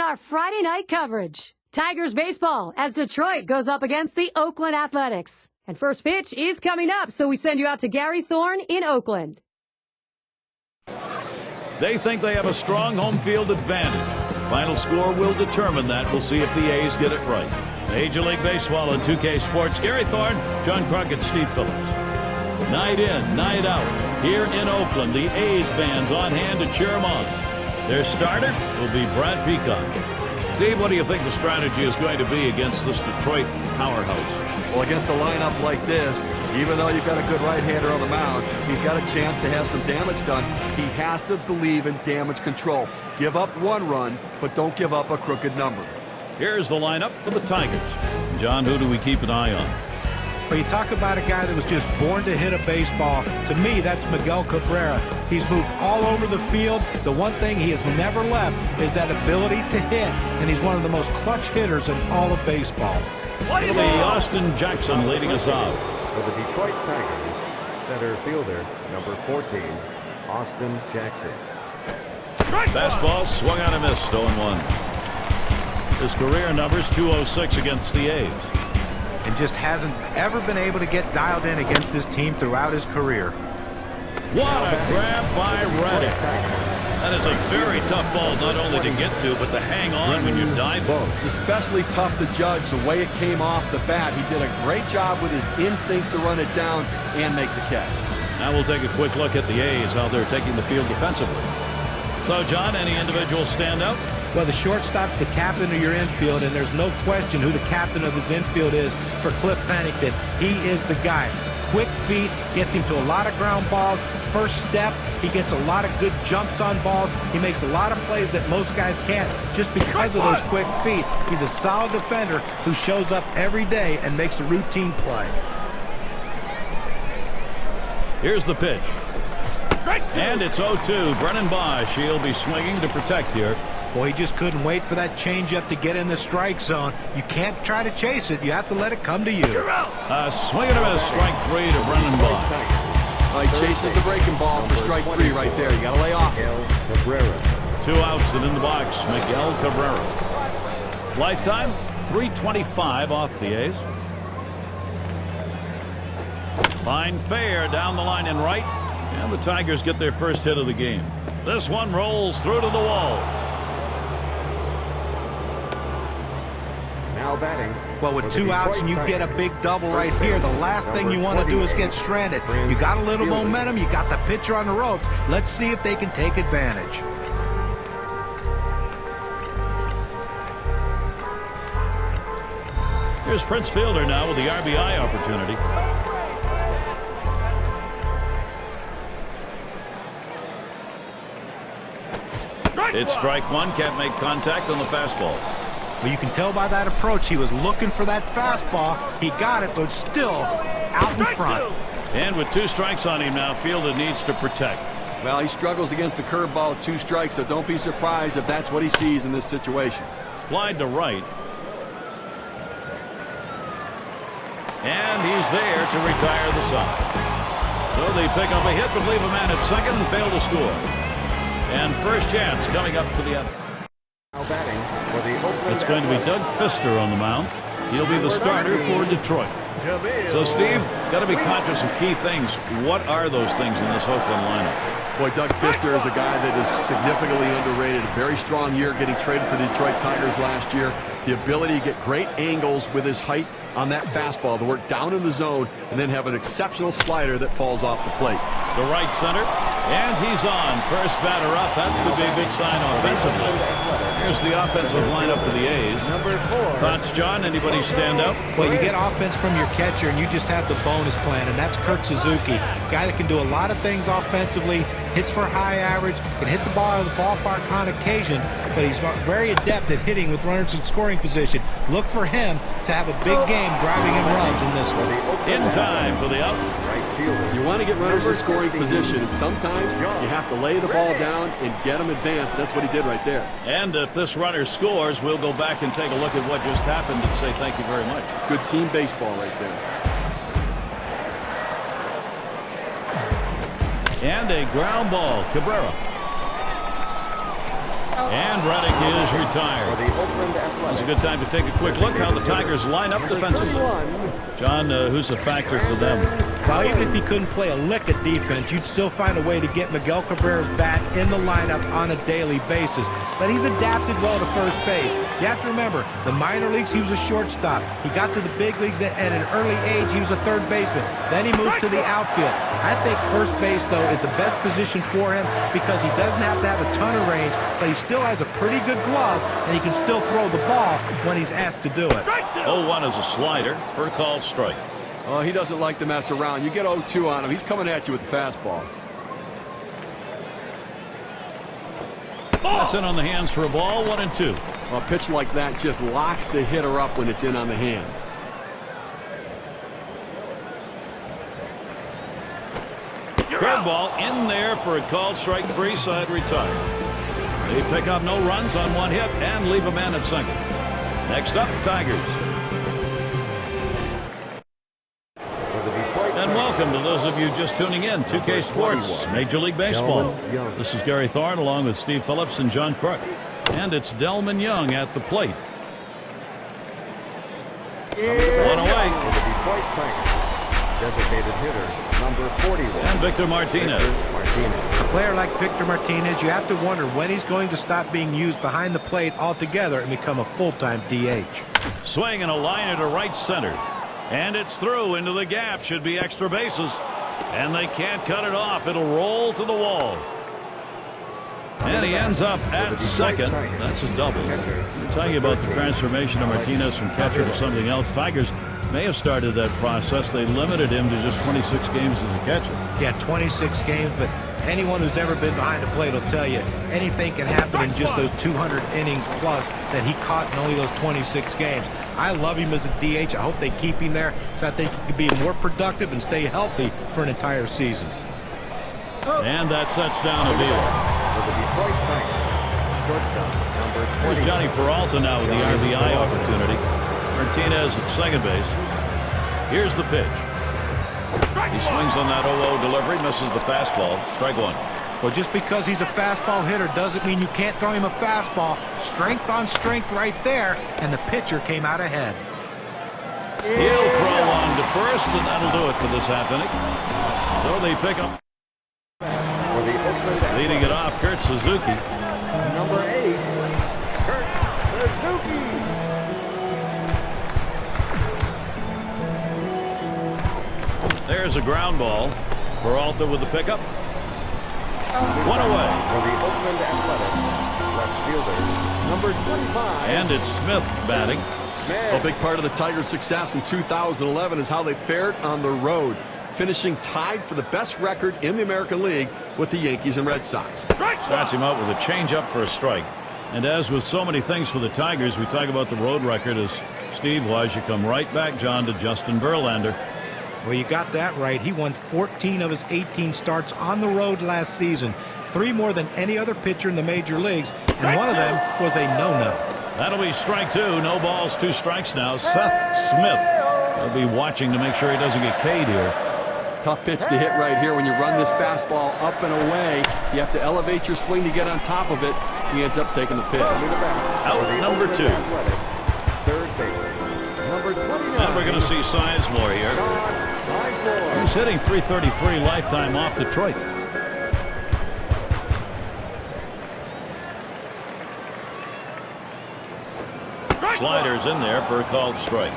our Friday night coverage. Tigers baseball as Detroit goes up against the Oakland Athletics. And first pitch is coming up, so we send you out to Gary Thorne in Oakland. They think they have a strong home field advantage. Final score will determine that. We'll see if the A's get it right. Major League Baseball and 2K Sports. Gary Thorne, John Crockett, Steve Phillips. Night in, night out. Here in Oakland, the A's fans on hand to cheer them on. Their starter will be Brad Peacock. Steve, what do you think the strategy is going to be against this Detroit powerhouse? Well, against a lineup like this, even though you've got a good right-hander on the mound, he's got a chance to have some damage done. He has to believe in damage control. Give up one run, but don't give up a crooked number. Here's the lineup for the Tigers. John, who do we keep an eye on? Well, you talk about a guy that was just born to hit a baseball. To me, that's Miguel Cabrera. He's moved all over the field. The one thing he has never left is that ability to hit, and he's one of the most clutch hitters in all of baseball. It'll be Austin Jackson leading us out. For the Detroit Tigers, center fielder, number 14, Austin Jackson. Fastball swung on and missed, 0-1. His career number's 206 against the A's. And just hasn't ever been able to get dialed in against this team throughout his career. What a grab by Reddick. That is a very tough ball not only to get to, but to hang on when you dive. It's especially tough to judge the way it came off the bat. He did a great job with his instincts to run it down and make the catch. Now we'll take a quick look at the A's, how they're taking the field defensively. So, John, any individual standout? Well, the shortstop's the captain of your infield, and there's no question who the captain of his infield is for Cliff Pennington. He is the guy. Quick feet, gets him to a lot of ground balls. First step, he gets a lot of good jumps on balls. He makes a lot of plays that most guys can't just because of those quick feet. He's a solid defender who shows up every day and makes a routine play. Here's the pitch. And it's 0-2. Brennan Bosch, he'll be swinging to protect here. Well, he just couldn't wait for that changeup to get in the strike zone. You can't try to chase it. You have to let it come to you. Swing and a miss, strike 3 to Brennan Bosch. He chases the breaking ball for strike 3 right there. You got to lay off. Cabrera. 2 outs and in the box, Miguel Cabrera. Lifetime, 325 off the A's. Line fair down the line and right. And the Tigers get their first hit of the game. This one rolls through to the wall. Now batting. Well, with 2 outs and you get a big double right here, the last thing you want to do is get stranded. You got a little momentum. You got the pitcher on the ropes. Let's see if they can take advantage. Here's Prince Fielder now with the RBI opportunity. It's strike 1, can't make contact on the fastball. Well, you can tell by that approach he was looking for that fastball. He got it, but still out in front. And with 2 strikes on him now, Fielder needs to protect. Well, he struggles against the curveball with 2 strikes, so don't be surprised if that's what he sees in this situation. Flied to right. And he's there to retire the side. So they pick up a hit, but leave a man at second and fail to score. And first chance coming up for the other. Now batting for the Oakland. It's going to be Doug Fister on the mound. He'll be the starter for Detroit. So, Steve, got to be conscious of key things. What are those things in this Oakland lineup? Boy, Doug Fister is a guy that is significantly underrated. A very strong year getting traded to the Detroit Tigers last year. The ability to get great angles with his height on that fastball, to work down in the zone, and then have an exceptional slider that falls off the plate. The right center, and he's on. First batter up. That could be a good sign offensively. Here's the offensive lineup for the A's. Number 4. Thoughts, John? Anybody stand up? Well, you get offense from your catcher, and you just have the bonus plan, and that's Kurt Suzuki. Guy that can do a lot of things offensively, hits for high average, can hit the ball out of the ballpark on occasion, but he's very adept at hitting with runners in scoring position. Look for him to have a big game driving in runs in this one. In time for the out. You want to get runners in scoring position, and sometimes you have to lay the ball down and get them advanced. That's what he did right there. And if this runner scores, we'll go back and take a look at what just happened and say thank you very much. Good team baseball right there. And a ground ball. Cabrera. And Reddick is For retired. the Oakland It's a Athletics. good time to take a quick look how the Tigers line up defensively. 31. John, who's a factor for them? Well, even if he couldn't play a lick at defense, you'd still find a way to get Miguel Cabrera's bat in the lineup on a daily basis. But he's adapted well to first base. You have to remember, the minor leagues, he was a shortstop. He got to the big leagues at an early age, he was a third baseman. Then he moved to the outfield. I think first base, though, is the best position for him because he doesn't have to have a ton of range, but he still has a pretty good glove, and he can still throw the ball when he's asked to do it. 0-1 is a slider for a called strike. Oh, he doesn't like to mess around. You get 0-2 on him, he's coming at you with the fastball. That's in on the hands for a ball, 1-2. A pitch like that just locks the hitter up when it's in on the hands. Curveball in there for a called strike, 3, side retired. They pick up no runs on 1 hit and leave a man at second. Next up, Tigers. For the Detroit And welcome to those of you just tuning in. 2K Sports, Major League Baseball. Delman Young. This is Gary Thorne along with Steve Phillips and John Crook. And it's Delman Young at the plate. One away. For the Detroit Tigers. Designated hitter, number 41. And Victor Martinez. Victor Martinez. A player like Victor Martinez, you have to wonder when he's going to stop being used behind the plate altogether and become a full-time DH. Swing and a liner to right center. And it's through into the gap. Should be extra bases. And they can't cut it off. It'll roll to the wall. And he ends up at second. That's a double. We're talking about the transformation of Martinez from catcher to something else. Tigers may have started that process. They limited him to just 26 games as a catcher. Yeah, 26 games, but anyone who's ever been behind the plate will tell you anything can happen in just those 200 innings plus that he caught in only those 26 games. I love him as a DH. I hope they keep him there, so I think he can be more productive and stay healthy for an entire season. And that sets down Avila. For the Detroit Tigers. Shortstop, number 20. Here's Johnny Peralta now with the RBI opportunity. Martinez at second base. Here's the pitch. He swings on that 0-0 delivery, misses the fastball. Strike 1. Well, just because he's a fastball hitter doesn't mean you can't throw him a fastball. Strength on strength right there, and the pitcher came out ahead. He'll throw on to first, and that'll do it for this half inning. So they pick up. For the Oakland Leading it off, Kurt Suzuki. number 8, Kurt Suzuki. There's a ground ball. Peralta with the pickup. One away. For the Oakland Athletics, left fielder, number 25. And it's Smith batting. A big part of the Tigers' success in 2011 is how they fared on the road, finishing tied for the best record in the American League with the Yankees and Red Sox. Starts him out with a changeup for a strike. And as with so many things for the Tigers, we talk about the road record as Steve was. You come right back, John, to Justin Verlander. Well, you got that right. He won 14 of his 18 starts on the road last season. 3 more than any other pitcher in the major leagues, and one of them was a no-no. That'll be strike 2. No balls, 2 strikes now. Seth Smith will be watching to make sure he doesn't get K'd here. Tough pitch to hit right here when you run this fastball up and away. You have to elevate your swing to get on top of it. He ends up taking the pitch. Out number 2. Third baseman, number 29. And we're going to see Sizemore here. He's hitting .333 lifetime off Detroit. Sliders in there for a called strike.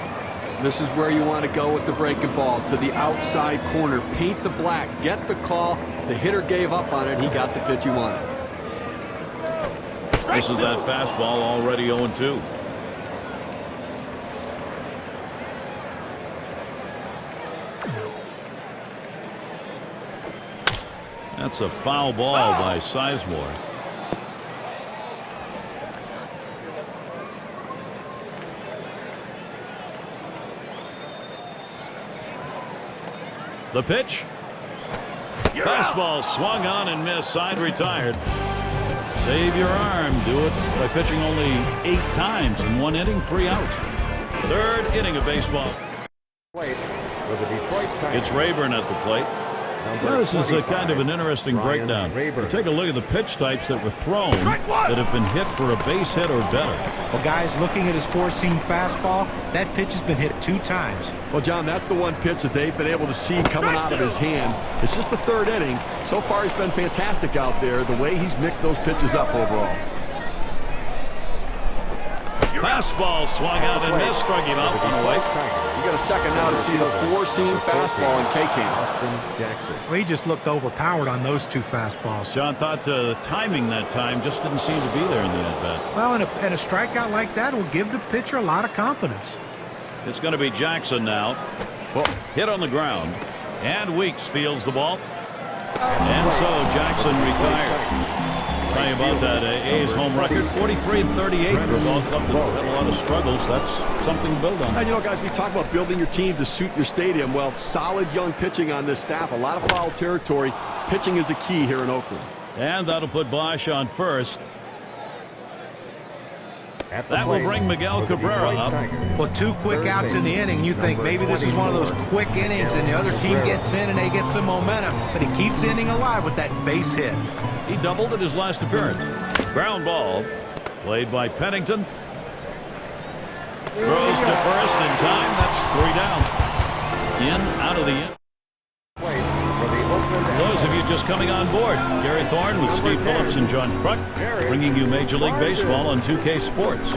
This is where you want to go with the breaking ball, to the outside corner. Paint the black. Get the call. The hitter gave up on it. He got the pitch he wanted. This is that fastball already 0-2. That's a foul ball by Sizemore. The pitch. Fastball swung on and missed. Side retired. Save your arm. Do it by pitching only 8 times in 1 inning, 3 outs. Third inning of baseball. Plate for the Detroit Tigers. It's Rayburn at the plate. Well, this is a kind of an interesting breakdown. Take a look at the pitch types that were thrown that have been hit for a base hit or better. Well, guys, looking at his four-seam fastball, that pitch has been hit 2 times. Well, John, that's the one pitch that they've been able to see coming out of his hand. It's just the 3rd inning. So far, he's been fantastic out there, the way he's mixed those pitches up overall. Fastball swung out and missed, struck him out and away. You got a second now to see the 4-seam fastball in K-Camp. Well, he just looked overpowered on those 2 fastballs. John thought the timing that time just didn't seem to be there in the at-bat. Well, and a strikeout like that will give the pitcher a lot of confidence. It's going to be Jackson now. Well, hit on the ground. And Weeks fields the ball. And so Jackson retired. Tell you about that A's home record, 43-38 for a ball club that had a lot of struggles. That's something to build on. And you know, guys, we talk about building your team to suit your stadium. Well, solid young pitching on this staff. A lot of foul territory. Pitching is the key here in Oakland. And that'll put Bosch on first. That will bring Miguel Cabrera up. Well, 2 quick outs in the inning. You think maybe this is one of those quick innings and the other team gets in and they get some momentum. But he keeps the inning alive with that base hit. He doubled at his last appearance. Ground ball played by Pennington. Throws to first in time. That's 3 down. In, out of the in. Those of you just coming on board, Gary Thorne with Steve Phillips and John Kruk, bringing you Major League Baseball on 2K Sports.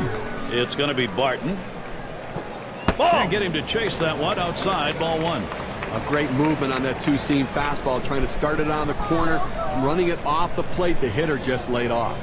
It's going to be Barton. Can't get him to chase that one outside. Ball 1. A great movement on that 2-seam fastball, trying to start it on the corner, running it off the plate. The hitter just laid off.